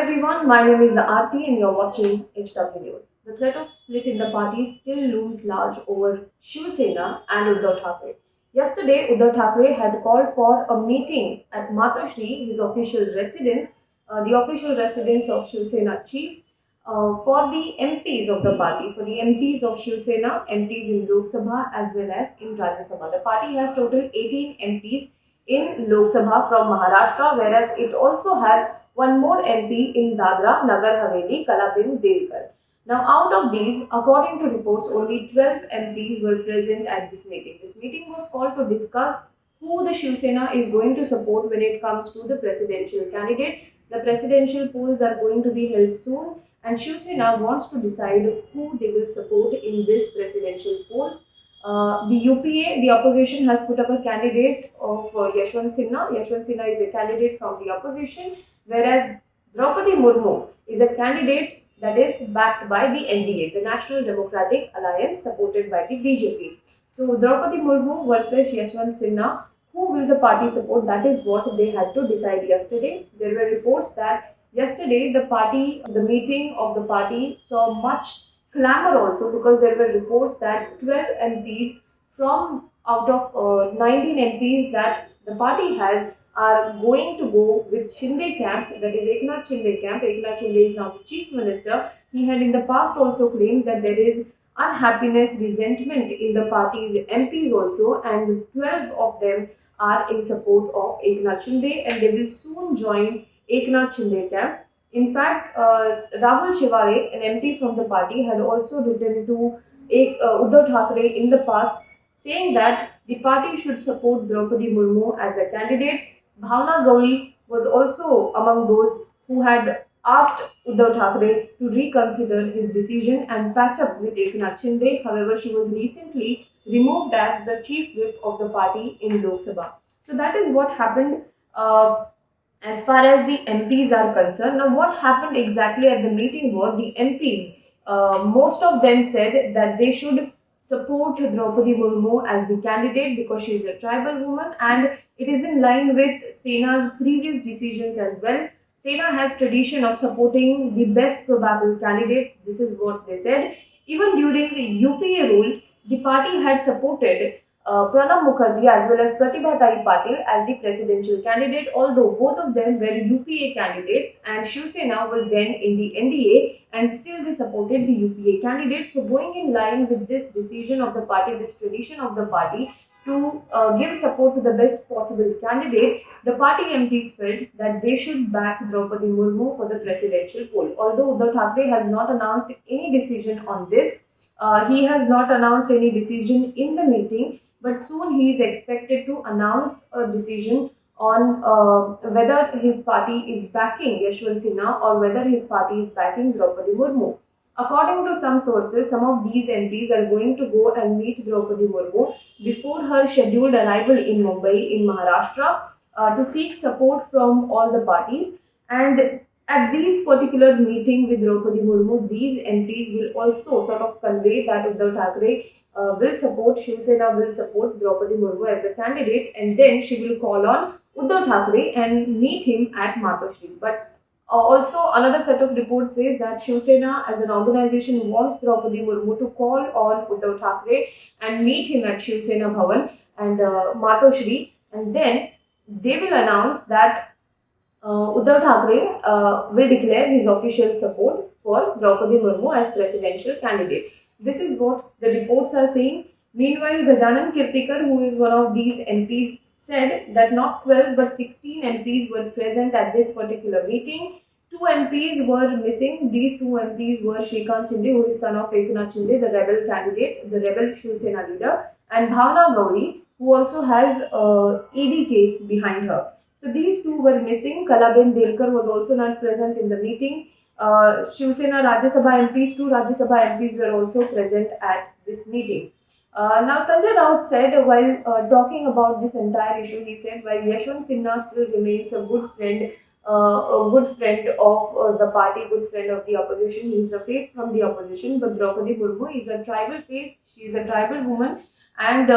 everyone, my name is Aarti and you're watching HW News. The threat of split in the party still looms large over Shiv Sena and Uddhav Thackeray. Yesterday, Uddhav Thackeray had called for a meeting at Matoshri, his official residence, the official residence of Shiv Sena chief, for the MPs of the party, for the MPs of Shiv Sena, MPs in Lok Sabha as well as in Rajya Sabha. The party has total 18 MPs in Lok Sabha from Maharashtra, whereas it also has one more MP in Dadra Nagar Haveli, Kalabin Delkar. Now, out of these, according to reports, only 12 MPs were present at this meeting. This meeting was called to discuss who the Shiv Sena is going to support when it comes to the presidential candidate. The presidential polls are going to be held soon, and Shiv Sena wants to decide who they will support in this presidential polls. The UPA, the opposition, has put up a candidate of yashwant Sinha. Yashwant Sinha is a candidate from the opposition, whereas Draupadi Murmu is a candidate that is backed by the NDA, the National Democratic Alliance, supported by the BJP. So Draupadi Murmu versus Yashwant Sinha, who will the party support? That is what they had to decide yesterday. There were reports that yesterday the meeting of the party saw much clamor also, because there were reports that 12 MPs from out of 19 MPs that the party has are going to go with Shinde camp, that is Eknath Shinde camp. Eknath Shinde is now the chief minister. He had in the past also claimed that there is unhappiness, resentment in the party's MPs also, and 12 of them are in support of Eknath Shinde, and they will soon join Eknath Shinde camp. In fact, Rahul Shivare, an MP from the party, had also written to Uddhav Thackeray in the past, saying that the party should support Droupadi Murmu as a candidate. Bhavna Gauri was also among those who had asked Uddhav Thackeray to reconsider his decision and patch up with Eknath Shinde. However, she was recently removed as the chief whip of the party in Lok Sabha. So that is what happened as far as the MPs are concerned. Now, what happened exactly at the meeting was the MPs, most of them said that they should support Draupadi Murmu as the candidate because she is a tribal woman, and it is in line with Sena's previous decisions as well. Sena has tradition of supporting the best probable candidate. This is what they said. Even during the UPA rule, the party had supported Pranab Mukherjee as well as Pratibha Tai Patil as the presidential candidate, although both of them were UPA candidates and Shiv Sena was then in the NDA, and still they supported the UPA candidate. So going in line with this decision of the party, this tradition of the party to give support to the best possible candidate, the party MPs felt that they should back Draupadi Murmu for the presidential poll. Although Uddhav Thackeray has not announced any decision on this, he has not announced any decision in the meeting, but soon he is expected to announce a decision on whether his party is backing Yashwant Sinha or whether his party is backing Droupadi Murmu. According to some sources, some of these MPs are going to go and meet Droupadi Murmu before her scheduled arrival in Mumbai in Maharashtra to seek support from all the parties. And at these particular meeting with Droupadi Murmu, these MPs will also sort of convey that Uddhav Thackeray will support, Shiv Sena will support Droupadi Murmu as a candidate, and then she will call on Uddhav Thackeray and meet him at Matoshri. But also another set of reports says that Shiv Sena as an organization wants Droupadi Murmu to call on Uddhav Thackeray and meet him at Shiv Sena Bhavan and Matoshri, and then they will announce that Uddhav Thackeray will declare his official support for Droupadi Murmu as presidential candidate. This is what the reports are saying. Meanwhile, Gajanan Kirtikar, who is one of these MPs, said that not 12 but 16 MPs were present at this particular meeting. 2 MPs were missing. These 2 MPs were Shrikant Shinde, who is son of Eknath Shinde, the rebel candidate, the rebel Shiv Sena leader, and Bhavna Gauri, who also has ED case behind her. So these 2 were missing. Kalabin Delkar was also not present in the meeting. Shiv Sena Rajya Sabha MPs, 2 Rajya Sabha MPs were also present at this meeting. Now, Sanjay Raut said while talking about this entire issue, he said while Yashwant Sinha still remains a good friend of the party, good friend of the opposition, he is the face from the opposition, but Droupadi Murmu is a tribal face, she is a tribal woman, and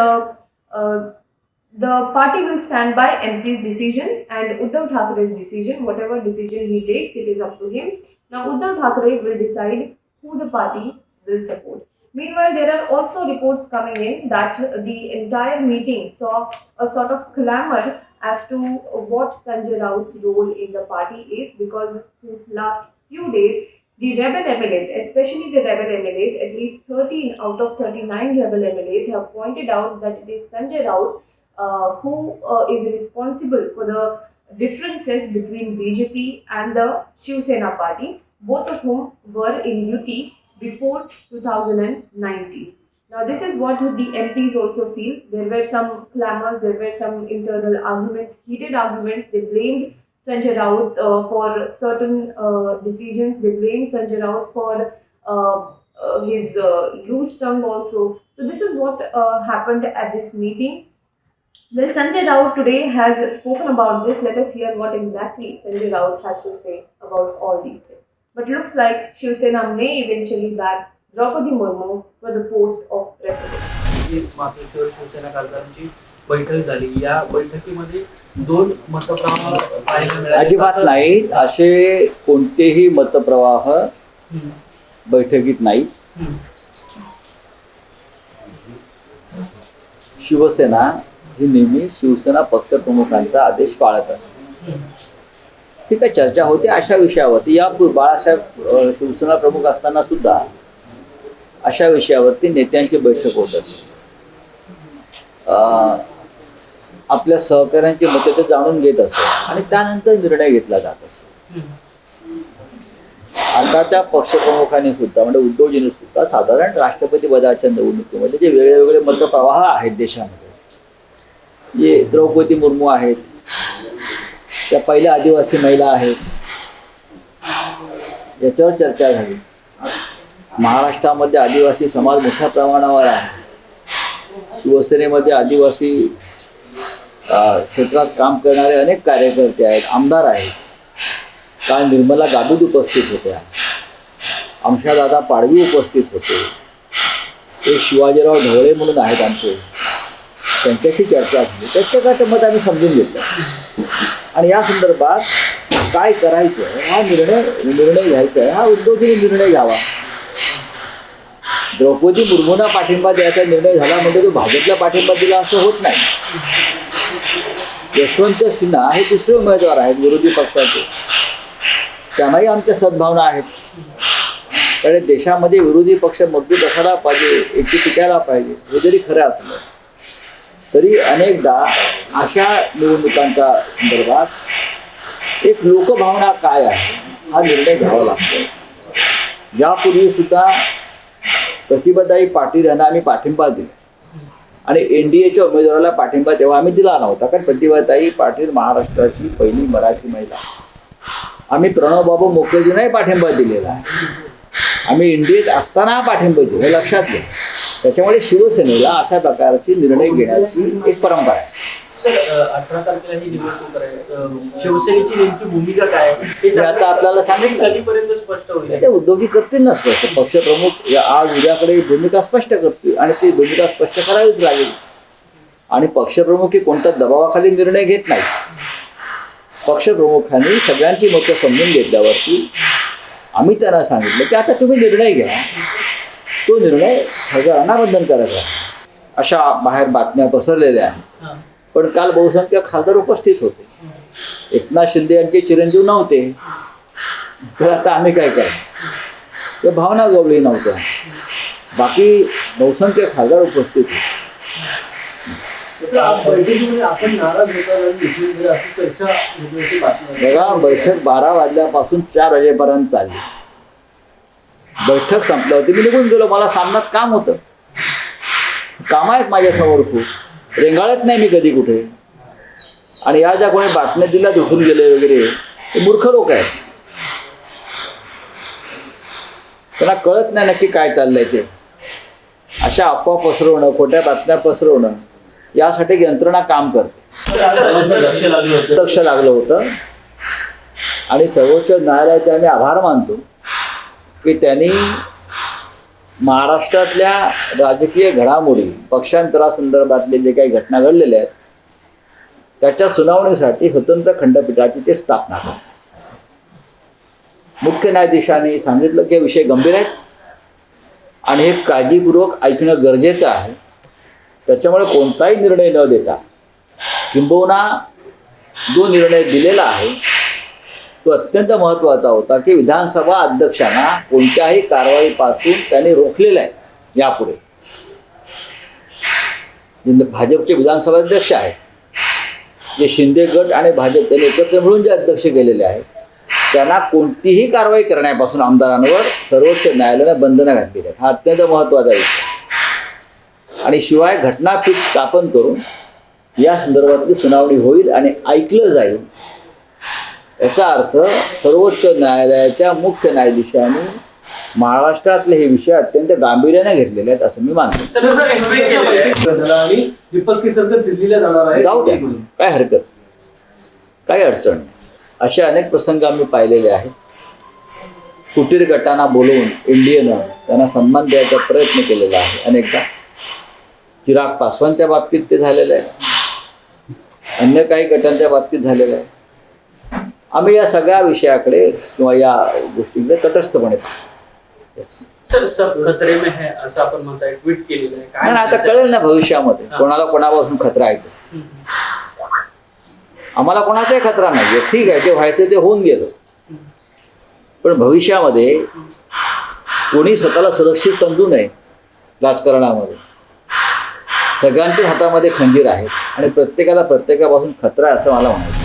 the party will stand by MP's decision and Uddhav Thackeray's decision. Whatever decision he takes, it is up to him. Now, Uddhav Thackeray will decide who the party will support. Meanwhile, there are also reports coming in that the entire meeting saw a sort of clamor as to what Sanjay Raut's role in the party is, because since last few days, the rebel MLAs, especially the rebel MLAs, at least 13 out of 39 rebel MLAs have pointed out that it is Sanjay Raut who is responsible for the differences between BJP and the Shiv Sena party, both of whom were in UT before 2019. Now, this is what the MPs also feel. There were some clamors, there were some internal arguments, heated arguments. They blamed Sanjay Raut for certain decisions. They blamed Sanjay Raut for his loose tongue also. So, this is what happened at this meeting. Well, Sanjay Raut today has spoken about this. Let us hear what exactly Sanjay Raut has to say about all these things. But looks like Shiv Sena may eventually back Droupadi Murmu for the post of president. मातोश्रीवर शिवसेना खासदारांची बैठक झाली. या बैठकीमध्ये दोन मतप्रवाह पाहायला मिळाले. अजिबात नाहीत असे कोणतेही मतप्रवाह बैठकीत नाही. शिवसेना ही नेहमी शिवसेना पक्षप्रमुखांचा आदेश पाळत असते. ठीक आहे, चर्चा होते अशा विषयावरती. या बाळासाहेब शिवसेना प्रमुख असताना सुद्धा अशा विषयावरती नेत्यांची बैठक होत असते. आपल्या सहकाऱ्यांची मते ते जाणून घेत असत आणि त्यानंतर निर्णय घेतला जात असत. आताच्या पक्षप्रमुखांनी सुद्धा म्हणजे उद्धवजींनी सुद्धा साधारण राष्ट्रपती पदाच्या निवडणुकीमध्ये जे वेगळे मतप्रवाह आहेत देशामध्ये, जे द्रौपदी मुर्मू आहेत, त्या पहिल्या आदिवासी महिला आहेत, याच्यावर चर्चा झाली. महाराष्ट्रामध्ये आदिवासी समाज मोठ्या प्रमाणावर आहे. शिवसेनेमध्ये आदिवासी क्षेत्रात काम करणारे अनेक कार्यकर्ते आहेत, आमदार आहेत. काल निर्मला गावित उपस्थित होत्या, आमशादादा पाडवी उपस्थित होते, एक शिवाजीराव ढवळे म्हणून आहेत आमचे, त्यांच्याशी चर्चा झाली. प्रत्येकाचं मत आम्ही समजून घेतलं आणि या संदर्भात काय करायचं हा निर्णय घ्यायचा आहे, हा उद्धवजींनी निर्णय घ्यावा. द्रौपदी मुर्मूंना पाठिंबा द्यायचा निर्णय झाला म्हणजे तो भाजपला पाठिंबा दिला असं होत नाही. यशवंत सिन्हा हे दुसरे उमेदवार आहेत विरोधी पक्षाचे, त्यांनाही आमच्या सद्भावना आहेत. कारण देशामध्ये विरोधी पक्ष मजबूत असायला पाहिजे, एकी टिकायला पाहिजे. हे जरी खरं असलं तरी अनेकदा अशा निवडणुकांच्या संदर्भात एक लोकभावना काय आहे हा निर्णय घ्यावा लागतो. यापूर्वी सुद्धा प्रतिभाताई पाटील यांना आम्ही पाठिंबा दिला आणि NDAच्या उमेदवाराला पाठिंबा तेव्हा आम्ही दिला नव्हता, कारण प्रतिभाताई पाटील महाराष्ट्राची पहिली मराठी महिला. आम्ही प्रणवबाबू मुखर्जींनाही पाठिंबा दिलेला आहे. आम्ही NDAत असताना पाठिंबा दिला, हे लक्षात घ्या. त्याच्यामुळे शिवसेनेला अशा प्रकारची निर्णय घेण्याची एक परंपरा आहे. सर, 18 तारखेला ही निवडणूक आहे. शिवसेनेची नेमकी भूमिका काय आहे ते आता आपल्याला सांगितलं, कधीपर्यंत स्पष्ट होईल? ते उद्योगी करतील ना स्पष्ट. पक्षप्रमुख आज उद्याकडे भूमिका स्पष्ट करतील आणि ती भूमिका स्पष्ट करावीच लागेल. आणि पक्षप्रमुख ही कोणत्या दबावाखाली निर्णय घेत नाही. पक्षप्रमुखांनी सगळ्यांची मतं समजून घेतल्यावरती आम्ही त्यांना सांगितलं की आता तुम्ही निर्णय घ्या. तो निर्णय खासदारांना बंधनकारक आहे. अशा बाहेर बातम्या पसरलेल्या आहेत. पण काल बहुसंख्य खासदार उपस्थित होते. एकनाथ शिंदे यांचे चिरंजीव नव्हते, तर आता आम्ही काय करायचं. त्या भावना गवळी नव्हत्या. बाकी बहुसंख्य खासदार उपस्थित होते. बघा, बैठक 12 वाजल्यापासून 4 वाजेपर्यंत चालली. बैठक संपली होती, मी निघून गेलो. मला सामन्यात काम होतं, काम आहेत माझ्यासमोर खूप. रेंगाळत नाही मी कधी कुठे. आणि या ज्या कोणी बातम्या दिल्या उठून गेले वगैरे, ते मूर्ख लोक आहेत. त्यांना कळत नाही नक्की काय चाललंय ते. अशा अफवा पसरवणं, खोट्या बातम्या पसरवणं, यासाठी यंत्रणा काम करते. लक्ष लागलं होतं आणि सर्वोच्च न्यायालयाचे आम्ही आभार मानतो की त्यांनी महाराष्ट्रातल्या राजकीय घडामोडी, पक्षांतरासंदर्भातले जे काही घटना घडलेल्या आहेत त्याच्या सुनावणीसाठी स्वतंत्र खंडपीठाची ते स्थापना करा. मुख्य न्यायाधीशांनी सांगितलं की हे विषय गंभीर आहेत आणि हे काळजीपूर्वक ऐकणं गरजेचं आहे. त्याच्यामुळे कोणताही निर्णय न देता, किंबहुना जो निर्णय दिलेला आहे तो अत्यंत महत्त्वाचा होता की विधानसभा अध्यक्षांना कोणत्याही कारवाईपासून त्यांनी रोखलेलं आहे. यापुढे जे भाजपचे विधानसभा अध्यक्ष आहेत, जे शिंदे गट आणि भाजप त्यांनी एकत्र मिळून जे अध्यक्ष केलेले आहेत, त्यांना कोणतीही कारवाई करण्यापासून आमदारांवर सर्वोच्च न्यायालयाने बंधनं घातलेली आहेत. हा अत्यंत महत्त्वाचा विषय. आणि शिवाय घटनापीठ स्थापन करून या संदर्भातली सुनावणी होईल आणि ऐकलं जाईल. याचा अर्थ सर्वोच्च न्यायालयाच्या मुख्य न्यायाधीशांनी महाराष्ट्रातले हे विषय अत्यंत गांभीर्याने घेतलेले आहेत असं मी मानतो. आणि दीपक सरकार दिल्लीला जाणार आहे. जाऊ द्या, काय हरकत, काही अडचण नाही. असे अनेक प्रसंग आम्ही पाहिलेले आहेत. कुटीर गटांना बोलवून इंडियनं त्यांना सन्मान द्यायचा प्रयत्न केलेला आहे अनेकदा. चिराग पासवानच्या बाबतीत ते झालेलं आहे, अन्य काही गटांच्या बाबतीत झालेलं आहे. आम्ही या सगळ्या विषयाकडे किंवा या गोष्टीकडे तटस्थपणे पाहतो. सर सब खतरे में है असं आपण म्हणताय, ट्विट केलेलं आहे. नाही, आता कळेल ना भविष्यामध्ये कोणाला कोणापासून खतरा आहे. आम्हाला कोणाचाही खतरा नाही, ठीक आहे, ते व्हायचं ते होऊन गेलं. पण भविष्यामध्ये कोणी स्वतःला सुरक्षित समजू नये. राजकारणामध्ये सगळ्यांच्याच हातामध्ये खंजीर आहे आणि प्रत्येकाला प्रत्येकापासून खतरा आहे असं मला म्हणायचं.